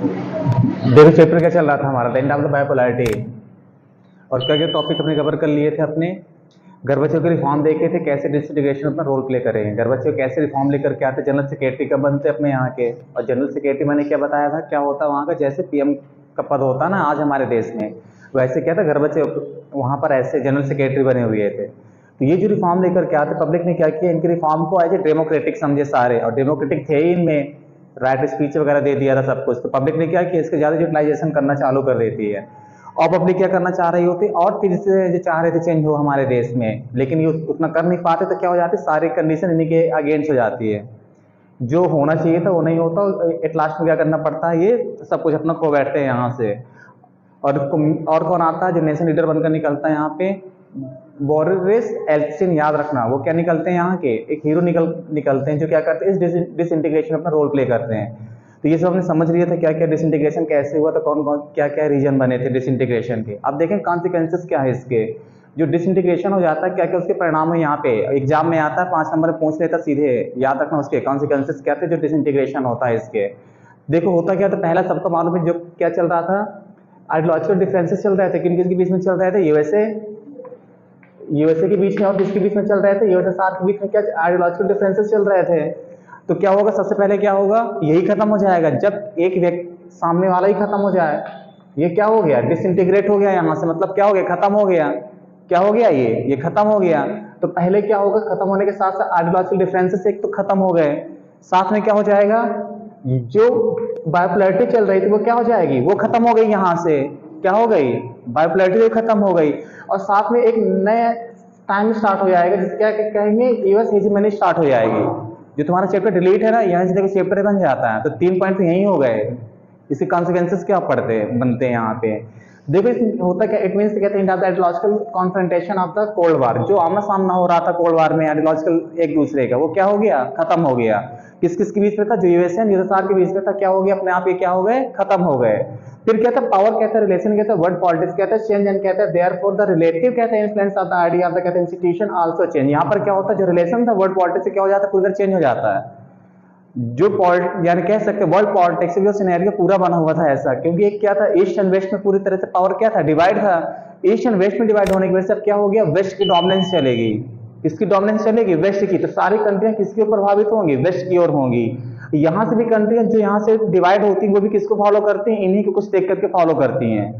देखो चैप्टर क्या चल रहा था हमारा, द एंड ऑफ द बायोपोलैरिटी। और क्या क्या टॉपिक अपने कवर कर लिए थे अपने। गर्भवतियों के रिफॉर्म देखे थे, कैसे डिसइंटीग्रेशन अपना रोल प्ले करें, गर्भवतियों कैसे रिफॉर्म लेकर के आते, जनरल सेक्रेटरी कब बनते अपने यहाँ के। और जनरल सेक्रेटरी मैंने क्या बताया था, क्या होता है वहाँ का, जैसे पीएम का पद होता है ना आज हमारे देश में, वैसे क्या था गर्भवती वहाँ पर ऐसे जनरल सेक्रेटरी बने हुए थे। तो ये जो रिफॉर्म लेकर के आते, पब्लिक ने क्या किया, इनके रिफॉर्म को एज ए डेमोक्रेटिक समझे सारे, और डेमोक्रेटिक थे ही इनमें, राइट स्पीच वगैरह दे दिया था सब कुछ। तो पब्लिक ने क्या किया, इसके ज़्यादा यूटिलाइजेशन करना चालू कर देती है। और पब्लिक क्या करना चाह रही होती, और फिर से जो चाह रहे थे चेंज हो हमारे देश में, लेकिन ये उतना कर नहीं पाते, तो क्या हो जाती, सारी कंडीशन इन्हीं के अगेंस्ट हो जाती है। जो होना चाहिए था वो नहीं होता, एट लास्ट में क्या करना पड़ता है, ये सब कुछ अपना खो बैठते हैं यहाँ से। और कौन आता है जो नेशन लीडर बनकर निकलता है यहाँ पे, बोरिस एल्सिन, याद रखना। वो क्या निकलते हैं यहाँ के, एक हीरो निकलते हैं, जो क्या करते हैं, इस डिसइंटीग्रेशन अपना रोल प्ले करते हैं। तो ये सब हमने समझ लिया था, क्या क्या डिसइंटीग्रेशन कैसे हुआ, तो कौन कौन क्या क्या रीजन बने थे डिसइंटीग्रेशन के। अब देखें कॉन्सिक्वेंसेस क्या है इसके। जो डिसइंटीग्रेशन हो जाता है, क्या क्या उसके परिणाम है, यहाँ पे एग्जाम में आता है, 5 नंबर पूछ लेता सीधे, याद रखना उसके कॉन्सिक्वेंसेस क्या थे जो डिसइंटीग्रेशन होता है इसके। देखो होता क्या था, पहला सबको मालूम है जो क्या चल रहा था, आइडियोलॉजिकल डिफरेंसेस चल रहे थे। किन किसके बीच में चल रहे थे, यूएसए के बीच में, और किसके बीच में चल रहे थे, यूएसए साथ के बीच में क्या आइडियोलॉजिकल डिफरेंसेस चल रहे थे। तो क्या होगा, सबसे पहले क्या होगा, यही खत्म हो जाएगा जब एक व्यक्ति सामने वाला ही खत्म हो जाए। ये क्या हो गया, डिसइंटीग्रेट हो गया यहाँ से, मतलब क्या हो गया, खत्म हो गया। क्या हो गया, ये खत्म हो गया। तो पहले क्या होगा, खत्म होने के साथ साथ आइडियोलॉजिकल डिफरेंसेस एक तो खत्म हो गए, साथ में क्या हो जाएगा, जो बायोपोलैरिटी चल रही थी वो क्या हो जाएगी, वो खत्म हो गई यहाँ से। क्या हो गई, बायोपोलैरिटी खत्म हो गई। और साथ में एक नया टाइम स्टार्ट हो जाएगा, जिससे क्या कहेंगे, यूएस हेजेमनी स्टार्ट हो जाएगी। जो तुम्हारा चैप्टर डिलीट है ना, यहाँ से देखो चैप्टर बन जाता है। तो 3 पॉइंट तो यही हो गए, इसके कॉन्सिक्वेंसेस क्या बनते हैं यहाँ पे। देखो इसमें होता क्या, इट मीन्स कहते हैं ideological confrontation of the cold war, जो आमना सामना हो रहा था कोल्ड वार में आइडियोलॉजिकल एक दूसरे का, वो क्या हो गया, खत्म हो गया। किस किस के बीच में था, जो यूएसए और यूएसआर के बीच में था, क्या हो गया, अपने आप ये क्या हो गए, खत्म हो गए। फिर क्या था, पावर कहता है, रिलेशन कहता है, वर्ड पॉलिटिक्स कहता है, चेंज एंड कहता है देयरफॉर द रिलेटिव कहते हैं influence of the idea of the कहते हैं इंस्टीट्यूशन आल्सो चेंज। यहाँ पर क्या होता है, जो रिलेशन था वर्ड पॉलिटिक्स से क्या हो जाता है, पूरा चेंज हो जाता है। जो यानी कह सकते हैं वर्ल्ड पॉलिटिक्स में जो सिनेरियो पूरा बना हुआ था ऐसा, क्योंकि एक क्या था, ईस्ट एंड वेस्ट में पूरी तरह से पावर क्या था, डिवाइड था। ईस्ट एंड वेस्ट में डिवाइड होने की वजह से अब क्या हो गया, वेस्ट की डोमिनेंस चलेगी। किसकी डोमिनेंस चलेगी, वेस्ट की। तो सारी कंट्रियां किसकी ओर प्रभावित होंगी, वेस्ट की ओर होंगी। यहाँ से भी कंट्रियां जो यहाँ से डिवाइड होती हैं वो भी किसको फॉलो करती हैं, इन्हीं को कुछ देख करके फॉलो करती हैं।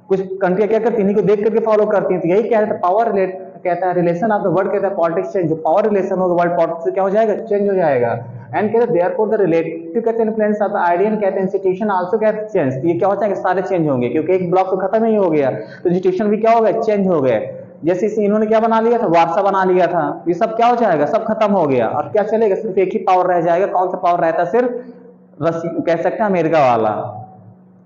कुछ कंट्रियां क्या करती हैं, इन्हीं को देख करके फॉलो करती हैं। तो यही कह रहे थे, पावर कहता है रिलेशन ऑफ द वर्ल्ड, कहता है पॉलिटिक्स चेंज। जो पावर रिलेशन होगा वर्ल्ड पॉलिटिक्स से क्या हो जाएगा, चेंज हो जाएगा। एंड कहते हैं देयरफॉर द रिलेटिव कहते हैं इन्फ्लुएंस ऑफ द आइडिया कहते हैं इंस्टीट्यूशन आल्सो कहते हैं चेंज। ये क्या हो जाएगा, सारे चेंज होंगे, क्योंकि एक ब्लॉक तो खत्म ही हो गया, तो इंस्टीट्यूशन भी क्या हो गया, चेंज हो गए। जैसे इसे इन्होंने क्या बना लिया था, वारसा बना लिया था, ये सब क्या हो जाएगा, सब खत्म हो गया। और क्या चलेगा, सिर्फ एक ही पावर रह जाएगा। कौन सा पावर रहता है, सिर्फ कह सकते हैं अमेरिका वाला,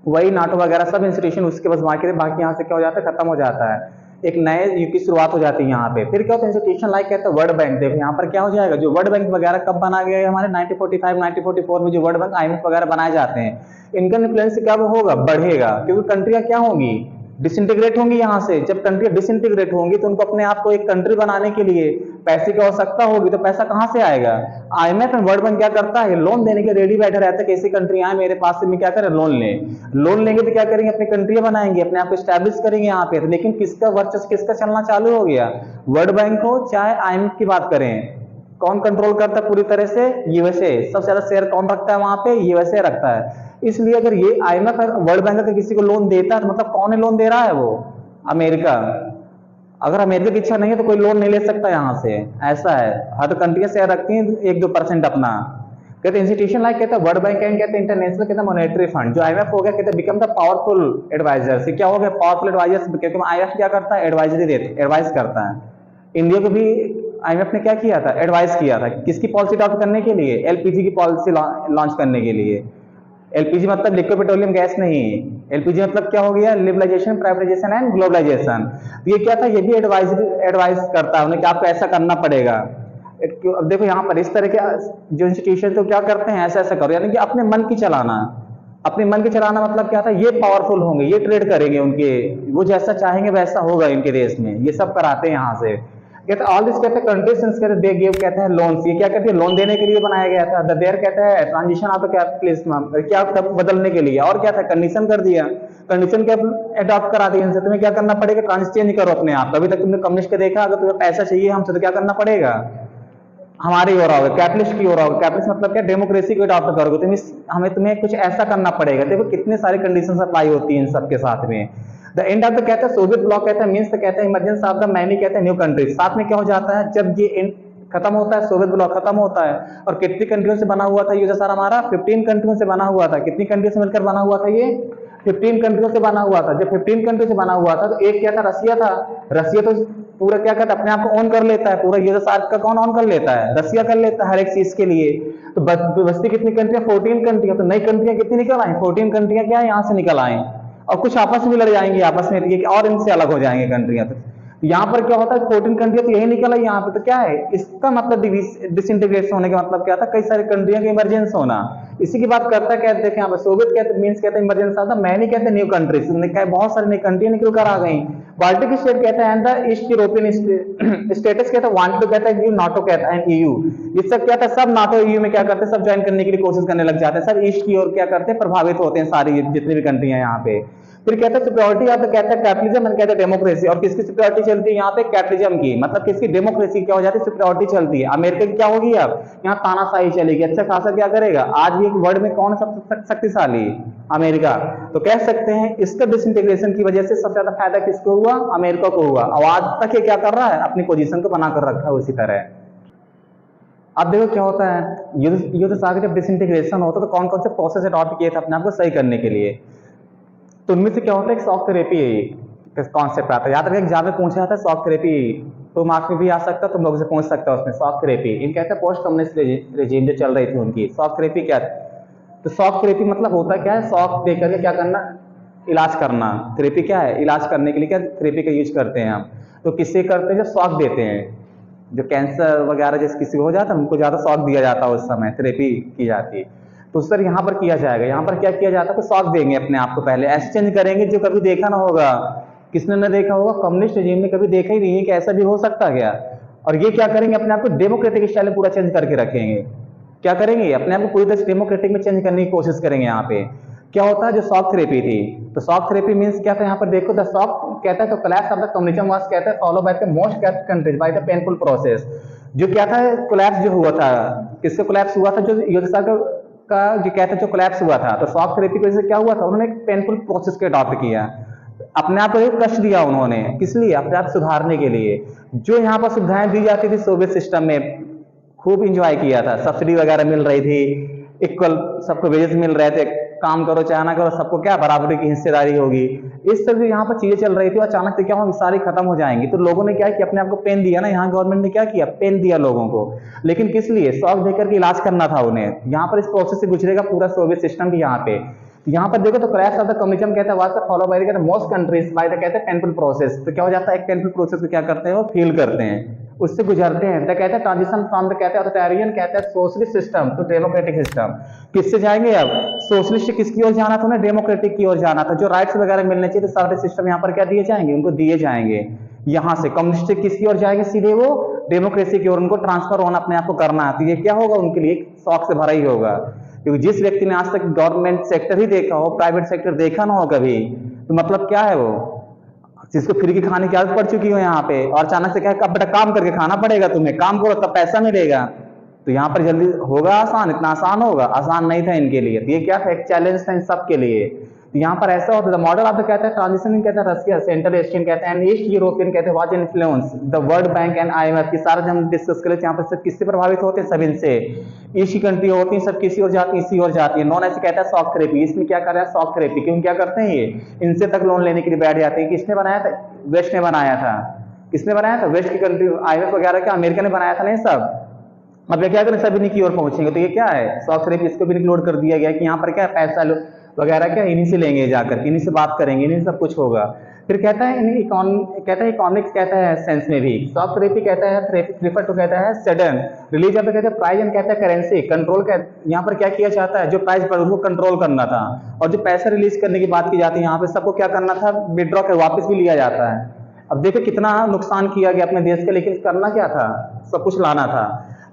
वही नाटो वगैरह सब इंस्टीट्यूशन उसके बस बाकी यहाँ से क्या हो जाता है, खत्म हो जाता है। एक नए युग की शुरुआत हो जाती है यहाँ पे। फिर क्या होता है, इंस्टीट्यूशन लाइक कहते हैं वर्ल्ड बैंक। देखो यहाँ पर क्या हो जाएगा, जो वर्ल्ड बैंक वगैरह कब बना गया है, हमारे 1945 1944 में जो वर्ल्ड बैंक आईएमएफ वगैरह बनाए जाते हैं, इनका इन्फ्लुएंस क्या होगा, बढ़ेगा। क्योंकि कंट्रियां क्या होंगी, डिसइंटीग्रेट होंगी। यहाँ से जब कंट्रियां डिसइंटीग्रेट होंगी तो उनको अपने आप को एक कंट्री बनाने के लिए पैसे की आवश्यकता होगी। तो पैसा कहाँ से आएगा, आईएमएफ एंड वर्ल्ड बैंक क्या करता है, लोन देने के रेडी बैठा रहता है कि ऐसी कंट्री आए मेरे पास से, मैं क्या करें, लोन लेंगे तो क्या करेंगे, अपनी कंट्रियां बनाएंगे, अपने आप को स्टैब्लिश करेंगे यहाँ पे। लेकिन किसका वर्चस्व, किसका चलना चालू हो गया, वर्ल्ड बैंक हो चाहे आईएमएफ की बात करें, कौन कंट्रोल करता है पूरी तरह से, यूएसए। सबसे ज्यादा शेयर कौन रखता है वहां पे, यूएसए रखता है। इसलिए अगर ये आईएमएफ वर्ल्ड बैंक अगर किसी को लोन देता है तो मतलब कौन है लोन दे रहा है, वो अमेरिका। अगर अमेरिका की इच्छा नहीं है तो कोई लोन नहीं ले सकता यहाँ से, ऐसा है। हर कंट्रियां शेयर रखती हैं 1-2% अपना। कहते हैं इंस्टीट्यूशन लाइक कहते हैं वर्ल्ड बैंक एंड कहते हैं इंटरनेशनल कहते हैं मॉनेटरी फंड, जो आईएमएफ हो गया कहते हैं बिकम द पावरफुल एडवाइजर। से क्या हो गया, पावरफुल एडवाइजर, क्योंकि आईएमएफ क्या करता है, एडवाइस करता है। इंडिया को भी आईएमएफ ने क्या किया था, एडवाइस किया था, किसकी पॉलिसी अडॉप्ट करने के लिए, एलपीजी की पॉलिसी लॉन्च करने के लिए। एलपीजी मतलब लिक्विड पेट्रोलियम गैस नहीं, एलपीजी मतलब क्या हो गया, लिबरलाइजेशन, प्राइवेटाइजेशन एंड ग्लोबलाइजेशन। तो ये क्या था, ये भी एडवाइस करता है उन्हें कि आपको ऐसा करना पड़ेगा। अब देखो यहाँ पर इस तरह के जो इंस्टीट्यूशन तो क्या करते हैं, ऐसा ऐसा करो, यानी कि अपने मन की चलाना। अपने मन के चलाना मतलब क्या था, ये पावरफुल होंगे, ये ट्रेड करेंगे, उनके वो जैसा चाहेंगे वैसा होगा इनके देश में, ये सब कराते हैं यहाँ से। कहते हैं ऑल दिस कहते हैं कंडीशंस कहते हैं दे गिव कहते हैं लोन्स, ये क्या कहते हैं लोन देने के लिए बनाया गया था। द देयर कहते हैं ट्रांजिशन ऑफ द कैपिटलिज्म, क्या तब बदलने के लिए, और क्या था कंडीशन कर दिया, कंडीशन क्या अडॉप्ट करा दी इनसे, तुम्हें क्या करना पड़ेगा ट्रांजिशन चेंज करो अपने आप। अभी तक तुमने कम्युनिस्ट के देखा, अगर तुम्हें पैसा चाहिए हमसे तो क्या करना पड़ेगा, हमारी ओर आओगे, कैपिटलिस्ट की ओर आओगे। कैपिटलिस्ट मतलब क्या, डेमोक्रेसी को अडॉप्ट करोगे तुम, हमें तुम्हें कुछ ऐसा करना पड़ेगा। देखो कितने सारे कंडीशन अप्लाई होती है इन सबके साथ में। द एंड ऑफ द कहता है सोवियत ब्लॉक कहता है मींस कहता है इमरजेंस ऑफ द मैनी कहते हैं न्यू कंट्रीज। साथ में क्या हो जाता है जब ये खत्म होता है, सोवियत ब्लॉक खत्म होता है, और कितनी कंट्रियों से बना हुआ था ये जो सारा हमारा 15 कंट्रियों से बना हुआ था। कितनी कंट्रियों से मिलकर बना हुआ था ये 15 कंट्रियों से बना हुआ था। जब 15 कंट्री से बना हुआ था तो एक क्या था, रसिया था। रसिया तो पूरा क्या कहता है अपने आप को ऑन कर लेता है, पूरा यूएसएसआर का कौन ऑन कर लेता है, रसिया कर लेता है हर एक चीज के लिए। तो बस्ती कितनी कंट्रियां 14 कंट्रियां, तो नई कंट्रियां कितनी निकल आई 14 कंट्रियां क्या यहाँ से निकल आई, और कुछ आपस में लड़ जाएंगी आपस में और इनसे अलग हो जाएंगे कंट्रियां। तो यहाँ पर क्या होता है 14 कंट्रियां तो यही निकल आई यहाँ पे, तो क्या है इसका मतलब डिसइंटीग्रेशन होने का मतलब क्या था, कई सारी कंट्रियां का इमरजेंस होना। इसी की बात करता है, कहते हैं यहाँ पर सोवियत कहते मींस कहते हैं इमरजेंस आता, मैनी कहते हैं न्यू कंट्रीज, बहुत सारी नई कंट्रियां निकल कर आ गई। बाल्टिक स्टेट कहता है and the east European status कहता है वांट टू कहता है नाटो कहता है ईयू, ये सब क्या था सब नाटो ईयू में क्या करते हैं सब ज्वाइन करने के लिए कोशिश करने लग जाते हैं, सब ईस्ट की ओर क्या करते हैं प्रभावित होते हैं सारी जितनी भी कंट्रियां यहाँ पे। फिर कहते हैं सिक्योरिटी ऑफ द कहता है कैपिटलिज्म एंड कहते हैं डेमोक्रेसी, और किसकी सिक्योरिटी चलती है यहाँ पे कैपिटलिज्म की, मतलब किसकी डेमोक्रेसी क्या हो जाती है सिक्योरिटी चलती है। अमेरिका की क्या होगी अब यहाँ तानाशाही चलेगी, अच्छा खासा क्या करेगा। आज भी एक वर्ल्ड में कौन सबसे शक्तिशाली अमेरिका, तो कह सकते हैं इसका डिसइंटीग्रेशन की वजह से सबसे ज्यादा फायदा किसको हुआ, अमेरिका को हुआ। और आज तक ये क्या कर रहा है अपनी पोजीशन को बनाकर रखा है उसी तरह। अब देखो क्या होता है युद्ध सागर जब डिसइंटीग्रेशन होता है तो कौन कौन से प्रोसेस अडॉप्ट किए थे अपने आप को सही करने के लिए, तो उनमें से क्या होता है एक शॉक थेरेपी कॉन्सेप्ट आता है। याद रखिए एग्जाम में पूछा जाता है शॉक थेरेपी, तो मार्क्स में भी आ सकता है, तुम लोग से पूछ सकता है उसमें शॉक थेरेपी। इन कहते हैं पोस्ट कम्युनिस्ट रेजिम जो चल रही थी उनकी शॉक थेरेपी क्या, तो शॉक थेरेपी मतलब होता क्या है, शॉक देकर के क्या करना, इलाज करना। थेरेपी क्या है, इलाज करने के लिए क्या थेरेपी का यूज करते हैं हम, तो किससे करते हैं, जो शॉक देते हैं, जो कैंसर वगैरह जैसे किसी को हो जाता है उनको ज्यादा शॉक दिया जाता है उस समय थेरेपी की जाती है। तो सर यहाँ पर किया जाएगा, यहाँ पर क्या किया जाता है कि शॉक देंगे अपने आप को, पहले ऐसे चेंज करेंगे जो कभी देखा ना होगा, किसने न देखा होगा, कम्युनिस्ट रेजिम ने कभी देखा ही नहीं है कि ऐसा भी हो सकता क्या। और ये क्या करेंगे अपने आप को डेमोक्रेटिक स्टाइल में पूरा चेंज करके रखेंगे, क्या करेंगे अपने आप को पूरी तरह डेमोक्रेटिक में चेंज करने की कोशिश करेंगे। यहाँ पे क्या होता है जो शॉक थेरेपी थी, तो शॉक थेरेपी मींस क्या था, यहाँ पर देखो द शॉक कहता है तो collapse of the communism was कहता है follow by the most kept countries by the painful process. जो क्या था कोलैप्स जो हुआ था, किससे कोलैप्स हुआ था, जो यूएसएसआर का जो कहते हैं जो कोलैप्स हुआ था, तो शॉक थेरेपी की वजह से क्या हुआ था, उन्होंने एक पेनफुल प्रोसेस को अडॉप्ट किया, अपने आप को एक कष्ट दिया उन्होंने, किस लिए, अपने आप सुधारने के लिए। जो यहाँ पर सुविधाएं दी जाती थी सोवियत सिस्टम में खूब इंजॉय किया था, सब्सिडी वगैरह मिल रही थी, इक्वल सबको वेजेस मिल रहे थे, काम करो चाहे ना करो सबको क्या बराबरी की हिस्सेदारी होगी, इस तरह से यहाँ पर चीजें चल रही थी। अचानक से क्या होगा सारी खत्म हो जाएंगी, तो लोगों ने क्या किया अपने आप को पेन दिया ना, यहाँ गवर्नमेंट ने क्या किया पेन दिया लोगों को, लेकिन किस लिए, शॉक देकर के इलाज करना था उन्हें। यहाँ पर इस प्रोसेस से गुजरेगा पूरा सोवियत सिस्टम भी यहाँ पे। यहाँ पर देखो तो क्रैश ऑफ द कम्युनिज्म कहते हैं was follow by the most countries by the कहते हैं पेनफुल प्रोसेस। तो क्या हो जाता है एक पेनफुल प्रोसेस को क्या करते हैं वो फील करते हैं, उससे गुजरते हैं। तो कहते हैं ट्रांजिशन फ्रॉम द कहते हैं ऑथोरिटेरियन कहते हैं socialist system to democratic system. किससे जाएंगे अब, सोशलिस्ट किसकी ओर जाना था उन्हें, डेमोक्रेटिक की ओर जाना था। जो राइट्स वगैरह मिलने चाहिए तो सारे सिस्टम यहाँ पर क्या दिए जाएंगे, उनको दिए जाएंगे। यहाँ से कम्युनिस्ट किसकी ओर जाएंगे, सीधे वो डेमोक्रेसी की ओर, उनको ट्रांसफर होना अपने आप को करना है। तो ये क्या होगा उनके लिए शौक से भरा ही होगा, क्योंकि जिस व्यक्ति ने आज तक गवर्नमेंट सेक्टर ही देखा हो, प्राइवेट सेक्टर देखा ना हो कभी, तो मतलब क्या है वो, जिसको फ्री की खाने की आदत पड़ चुकी हो यहाँ पे, और अचानक से क्या है बेटा काम करके खाना पड़ेगा तुम्हें, काम करो तब पैसा मिलेगा। तो यहाँ पर जल्दी होगा आसान, इतना आसान होगा, आसान नहीं था इनके लिए। तो ये क्या था एक चैलेंज था इन सब के लिए। तो यहाँ पर ऐसा होता है मॉडल ऑफ द कहता है ट्रांजिशन कहते हैं रशिया सेंट्रल एशियन कहते हैं एंड ईस्ट यूरोपियन कहते हैं was influence the world bank and IMF की सारा हम डिस्कस करें। यहाँ पर सब किससे प्रभावित होते हैं, सब इनसे। ईस्ट की कंट्री होती है सब किसी और जाती है, इसी और जाती है। नॉन ऐसे कहता है शॉक थेरेपी, इसमें क्या कर रहा है शॉक थेरेपी, क्यों क्या करते हैं ये इनसे तक लोन लेने के लिए बैठ जाते हैं। किसने बनाया था, वेस्ट ने बनाया था। किसने बनाया था, वेस्ट की कंट्री, आईएमएफ वगैरह क्या अमेरिका ने बनाया था नहीं सब। अब ये क्या करें सब इन्हीं की ओर पहुंचेंगे। तो ये क्या है शॉक थेरेपी, इसको भी इंक्लूड कर दिया गया कि यहाँ पर क्या है पैसा वगैरह क्या इन्हीं से लेंगे जाकर, इन्हीं से बात करेंगे, इन्हीं से सब कुछ होगा। फिर कहता है इकोनॉमिक्स कहता है सेंस में भी शॉक थेरेपी कहता है प्रेफर टू कहता है सडन रिलीज ऑफ कहते हैं प्राइस एंड कहता है करेंसी कंट्रोल का। यहाँ पर क्या किया जाता है जो प्राइस पर उसको कंट्रोल करना था, और जो पैसा रिलीज करने की बात की जाती है यहाँ पे सबको क्या करना था विड्रॉ कर वापस भी लिया जाता है। अब देखो कितना नुकसान किया गया अपने देश के, लेकिन करना क्या था, सब कुछ लाना था।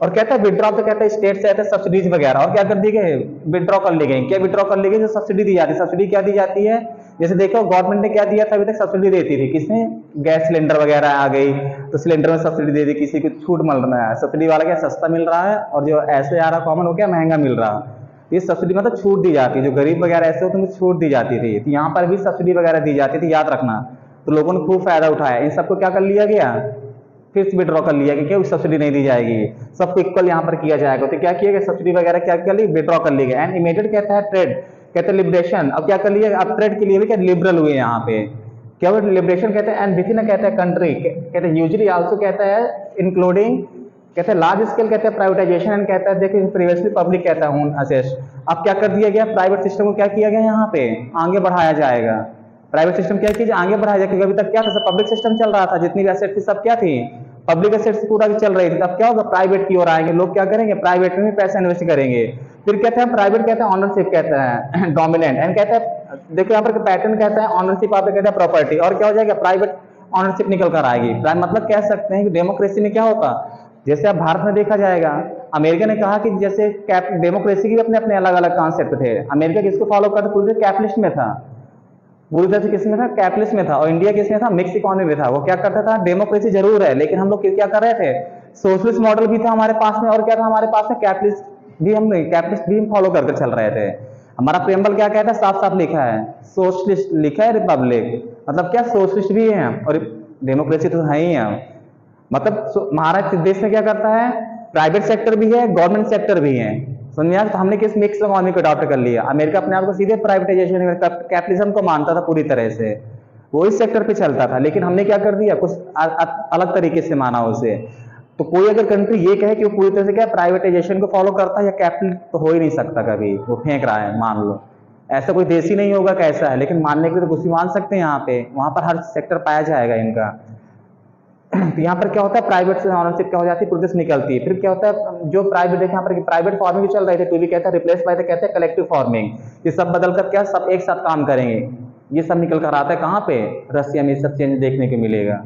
और कहता है विड्रॉ, तो कहता है स्टेट से आते सब्सिडीज वगैरह, और क्या कर दी गई, विड्रॉ कर ली गई। क्या विड्रॉ कर ली गई, जो सब्सिडी दी जाती है। सब्सिडी क्या दी जाती है, जैसे देखो गवर्नमेंट ने क्या दिया था, अभी तक सब्सिडी देती थी, किसने, गैस सिलेंडर वगैरह आ गई तो सिलेंडर में सब्सिडी दे दी, किसी को छूट मिल रहा है, सब्सिडी वाला क्या सस्ता मिल रहा है, और जो ऐसे आ रहा कॉमन वो क्या महंगा मिल रहा है। ये सब्सिडी मतलब छूट दी जाती है, जो गरीब वगैरह ऐसे होते हैं उनको छूट दी जाती थी, तो यहाँ पर भी सब्सिडी वगैरह दी जाती थी, याद रखना। तो लोगों ने खूब फायदा उठाया, इन सबको क्या कर लिया गया, फिर से विड्रॉ कर लिया कि क्या सब्सिडी नहीं दी जाएगी, सबको इक्वल यहाँ पर किया जाएगा। तो क्या किया गया, सब्सिडी वगैरह क्या कर ली, विड्रॉ कर ली गई। एंड इमीडिएट कहता है ट्रेड, कहते हैं लिबरेशन, अब क्या कर लिया, अब ट्रेड के लिए भी क्या लिबरल हुए यहाँ पे, क्या वो लिबरेशन कहते हैं। एंड विद इन कहते हैं कंट्री, कहते हैं यूजुअली आल्सो कहता है इंक्लूडिंग, कहते हैं लार्ज स्केल, कहते हैं प्राइवेटाइजेशन, एंड कहता है देखिए प्रीवियसली पब्लिक कहता है असेस। अब क्या कर दिया गया, प्राइवेट सिस्टम को क्या किया गया, यहाँ पे आगे बढ़ाया जाएगा। प्राइवेट सिस्टम क्या कीजिए, आगे बढ़ाया जाए, क्योंकि अभी तक क्या था, पब्लिक सिस्टम चल रहा था, जितनी भी एसेट थी सब क्या थी, पब्लिक एसेट्स पूरा चल रही थी। अब क्या होगा, प्राइवेट की ओर आएंगे लोग, क्या करेंगे, प्राइवेट में भी पैसा इन्वेस्ट करेंगे। फिर कहते हैं प्राइवेट, कहते हैं ऑनरशिप, कहता है डोमिनेंट, एंड कहता है देखो यहाँ पर पैटर्न कहता है ऑनरशिप, आप कहते हैं प्रॉपर्टी, और क्या हो जाएगा, प्राइवेट ऑनरशिप निकल कर आएगी। मतलब कह सकते हैं कि डेमोक्रेसी में क्या होता, जैसे अब भारत में देखा जाएगा, अमेरिका ने कहा कि जैसे डेमोक्रेसी के भी अपने अपने अलग अलग कॉन्सेप्ट थे। अमेरिका किसको फॉलो करता, पूरी कैपिटलिस्ट में था, पूरी तरह से किसमें था, कैपिटलिस्ट में था। और इंडिया किसमें था, मिक्स इकोनॉमी में था। वो क्या करता था, डेमोक्रेसी जरूर है, लेकिन हम लोग क्या कर रहे थे, सोशलिस्ट मॉडल भी था हमारे पास में, और क्या था हमारे पास में, कैपिटलिस्ट भी हम फॉलो करके चल रहे थे। हमारा प्रेम्बल क्या कहता है, साफ साफ लिखा है, सोशलिस्ट लिखा है, रिपब्लिक, मतलब क्या सोशलिस्ट भी है और डेमोक्रेसी तो है ही है। मतलब हमारा देश में क्या करता है, प्राइवेट सेक्टर भी है, गवर्नमेंट सेक्टर भी है, समझिए। तो हमने किस मिक्स इकोनॉमी को अडॉप्ट कर लिया। अमेरिका अपने आप को सीधे प्राइवेटाइजेशन, कैपिटलिज्म को मानता था पूरी तरह से, वो इस सेक्टर पे चलता था, लेकिन हमने क्या कर दिया, कुछ अलग तरीके से माना उसे। तो कोई अगर कंट्री ये कहे कि वो पूरी तरह से क्या प्राइवेटाइजेशन को फॉलो करता है या कैपिटल, तो हो ही नहीं सकता कभी, वो फेंक रहा है, मान लो ऐसा कोई देश ही नहीं होगा कैसा है, लेकिन मानने के लिए तो कुछ भी मान सकते हैं। यहाँ पे वहां पर हर सेक्टर पाया जाएगा इनका। तो यहाँ पर क्या होता है, प्राइवेट से ऑनरशिप क्या हो जाती है, प्रोसेस निकलती है। फिर क्या होता है, जो प्राइवेट यहाँ पर प्राइवेट फार्मिंग चल रहे थे, तो भी कहता है रिप्लेस बाय कहते हैं कलेक्टिव फार्मिंग, ये सब बदल कर क्या सब एक साथ काम करेंगे। ये सब निकल कर आता है कहाँ पे, रसिया में सब चेंज देखने को मिलेगा।